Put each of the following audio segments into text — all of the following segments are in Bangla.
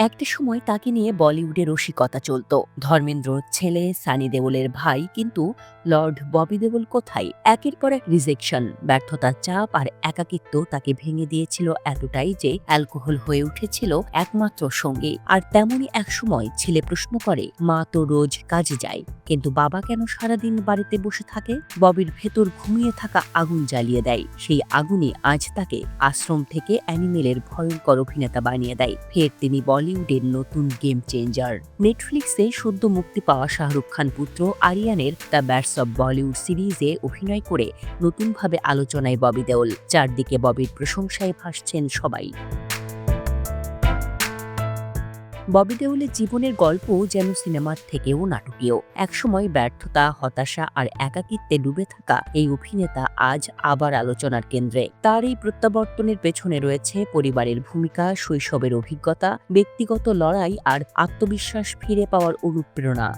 একটা সময় তাকে নিয়ে বলিউডে রসিকতা চলত। ধর্মেন্দ্রর ছেলে, সানি দেওলের ভাই, কিন্তু লর্ড ববি দেওল কোথায়? একের পর এক রিজেকশন, ব্যর্থতার চাপ আর একাকিত্ব তাকে ভেঙে দিয়েছিল এতটাই যে অ্যালকোহল হয়ে উঠেছিল একমাত্র সঙ্গী। আর তেমনই এক সময় ছেলে প্রশ্ন করে, মা তো রোজ কাজে যায়, কিন্তু বাবা কেন সারাদিন বাড়িতে বসে থাকে? ববির ভেতর ঘুমিয়ে থাকা আগুন জ্বালিয়ে দেয়। সেই আগুনই আজ তাকে আশ্রম থেকে অ্যানিমেলের ভয়ঙ্কর অভিনেতা বানিয়ে দেয়। ফের তিনি বলিউডের নতুন গেম চেঞ্জার। নেটফ্লিক্সে সদ্য মুক্তি পাওয়া শাহরুখ খান পুত্র আরিয়ানের দ্য ব্যাটস অব বলিউড সিরিজে অভিনয় করে নতুনভাবে আলোচনায় ববি দেওল। চারদিকে ববির প্রশংসায় ভাসছেন সবাই। ববি দেওলের জীবনের গল্প যেন সিনেমার থেকেও নাটকীয়। একসময় ব্যর্থতা, হতাশা আর একাকিত্বে ডুবে থাকা এই অভিনেতা আজ আবার আলোচনার কেন্দ্রে। তার এই প্রত্যাবর্তনের পেছনে রয়েছে পরিবারের ভূমিকা, শৈশবের অভিজ্ঞতা, ব্যক্তিগত লড়াই আর আত্মবিশ্বাস ফিরে পাওয়ার অনুপ্রেরণা।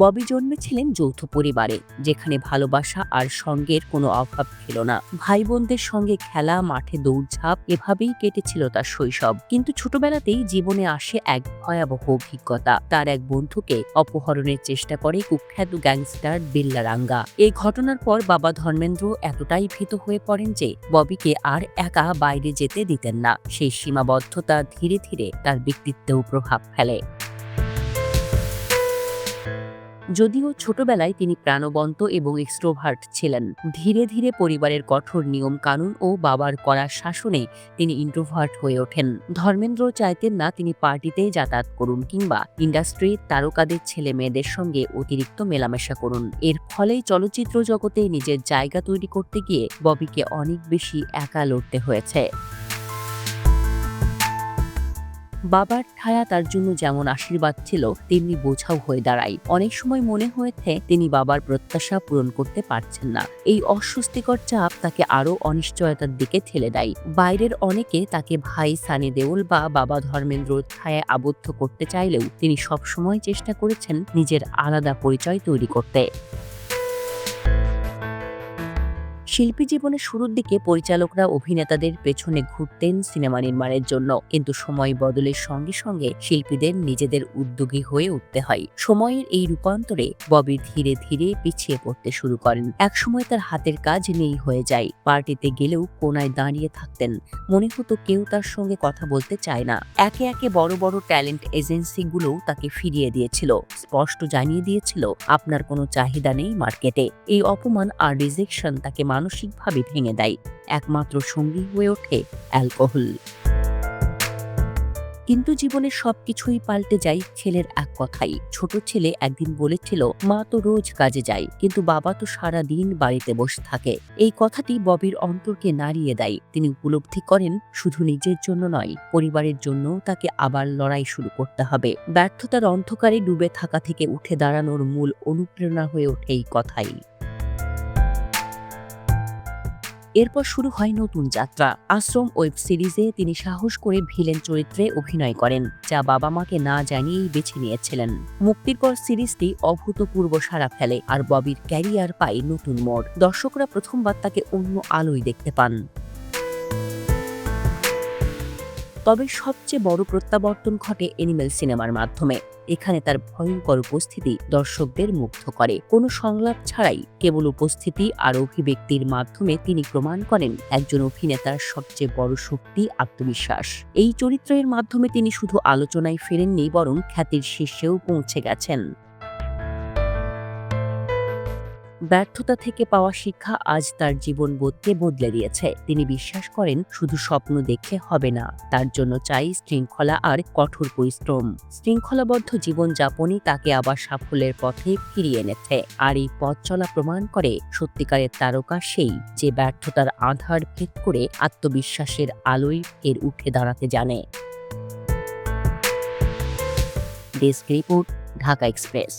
ববি জন্মেছিলেন যৌথ পরিবারে, যেখানে ভালোবাসা আর সঙ্গের কোনো অভাব ছিল না। ভাই বোনদের সঙ্গে খেলা, মাঠে দৌড়ঝাঁপ, এভাবেই কেটেছিল তার শৈশব। কিন্তু ছোটবেলাতেই জীবনে আসে এক ভয়াবহ অভিজ্ঞতা। তার এক বন্ধুকে অপহরণের চেষ্টা করে কুখ্যাত গ্যাংস্টার বিল্লা রাঙ্গা। এই ঘটনার পর বাবা ধর্মেন্দ্র এতটাই ভীত হয়ে পড়েন যে ববিকে আর একা বাইরে যেতে দিতেন না। সেই সীমাবদ্ধতা ধীরে ধীরে তার ব্যক্তিত্বেও প্রভাব ফেলে। যদিও ছোটবেলায় তিনি প্রাণবন্ত এবং এক্সট্রোভার্ট ছিলেন, ধীরে ধীরে পরিবারের কঠোর নিয়ম কানুন ও বাবার কড়া শাসনে তিনি ইন্ট্রোভার্ট হয়ে ওঠেন। ধর্মেন্দ্র চাইতেন না তিনি পার্টিতে যাতায়াত করুন কিংবা ইন্ডাস্ট্রির তারকাদের ছেলে মেয়েদের সঙ্গে অতিরিক্ত মেলামেশা করুন। এর ফলেই চলচ্চিত্র জগতে নিজের জায়গা তৈরি করতে গিয়ে ববিকে অনেক বেশি একা লড়তে হয়েছে। বাবার ছায়া তার জন্য যেমন আশীর্বাদ ছিল, তেমনি বোঝাও হয়ে দাঁড়ায়। অনেক সময় মনে হয়েছে তিনি বাবার প্রত্যাশা পূরণ করতে পারছেন না। এই অস্বস্তিকর চাপ তাকে আরো অনিশ্চয়তার দিকে ঠেলে দেয়। বাইরের অনেকে তাকে ভাই সানি দেওল বা বাবা ধর্মেন্দ্রর ছায়ায় আবদ্ধ করতে চাইলেও তিনি সবসময় চেষ্টা করেছেন নিজের আলাদা পরিচয় তৈরি করতে। শিল্পী জীবনের শুরুর দিকে পরিচালকরা অভিনেতাদের পেছনে ঘুরতেন সিনেমা নির্মাণের জন্য, কিন্তু সময় বদলের সঙ্গে সঙ্গে শিল্পীদের নিজেদের উদ্যোগী হয়ে উঠতে হয়। সময়ের এই রূপান্তরে ববি ধীরে ধীরে পিছিয়ে পড়তে শুরু করেন। একসময় তার হাতের কাজ নেই হয়ে যায়। পার্টিতে গেলেও কোনায় দাঁড়িয়ে থাকতেন, মনে হতো কেউ তার সঙ্গে কথা বলতে চায় না। একে একে বড় বড় ট্যালেন্ট এজেন্সিগুলোও তাকে ফিরিয়ে দিয়েছিল, স্পষ্ট জানিয়ে দিয়েছিল আপনার কোনো চাহিদা নেই মার্কেটে। এই অপমান আর রিজেকশন তাকে মানসিকভাবে ভেঙে দেয়। একমাত্র সঙ্গী হয়ে ওঠে অ্যালকোহল। কিন্তু জীবনের সবকিছুই পাল্টে যায় ছেলের এক কথাই। ছোট ছেলে একদিন বলেছিল, মা তো রোজ কাজে যায়, কিন্তু বাবা তো সারা দিন বাড়িতে বসে থাকে। এই কথাটি ববির অন্তরকে নাড়িয়ে দেয়। তিনি উপলব্ধি করেন শুধু নিজের জন্য নয়, পরিবারের জন্যও তাকে আবার লড়াই শুরু করতে হবে। ব্যর্থতার অন্ধকারে ডুবে থাকা থেকে উঠে দাঁড়ানোর মূল অনুপ্রেরণা হয়ে ওঠে এই কথাই। এরপর শুরু হয় নতুন যাত্রা। আশ্রম ওয়েব সিরিজে তিনি সাহস করে ভিলেন চরিত্রে অভিনয় করেন, যা বাবা মাকে না জানিয়েই বেছে নিয়েছিলেন। মুক্তির পর সিরিজটি অভূতপূর্ব সাড়া ফেলে আর ববির ক্যারিয়ার পায় নতুন মোড়। দর্শকরা প্রথমবার তাকে অন্য আলোয় দেখতে পান। তবে সবচেয়ে বড় প্রত্যাবর্তন ঘটে অ্যানিমেল সিনেমার মাধ্যমে। এখানে তার ভয়ঙ্কর উপস্থিতি দর্শকদের মুগ্ধ করে। কোনো সংলাপ ছাড়াই কেবল উপস্থিতি আর অভিব্যক্তির মাধ্যমে তিনি প্রমাণ করেন একজন অভিনেতার সবচেয়ে বড় শক্তি আত্মবিশ্বাস। এই চরিত্রের মাধ্যমে তিনি শুধু আলোচনায় ফেরেননি, বরং খ্যাতির শীর্ষেও পৌঁছে গেছেন। ব্যর্থতা থেকে পাওয়া শিক্ষা আজ তার জীবনবোধকে বদলে দিয়েছে। তিনি বিশ্বাস করেন শুধু স্বপ্ন দেখে হবে না, তার জন্য চাই শৃঙ্খলা আর কঠোর পরিশ্রম। শৃঙ্খলাবদ্ধ জীবনযাপনই তাকে আবার সাফল্যের পথে ফিরিয়ে এনেছে। আর এই পথ চলা প্রমাণ করে সত্যিকারের তারকা সেই, যে ব্যর্থতার আধার ভেদ করে আত্মবিশ্বাসের আলোয় এর উঠে দাঁড়াতে জানে। Desk report, Dhaka express.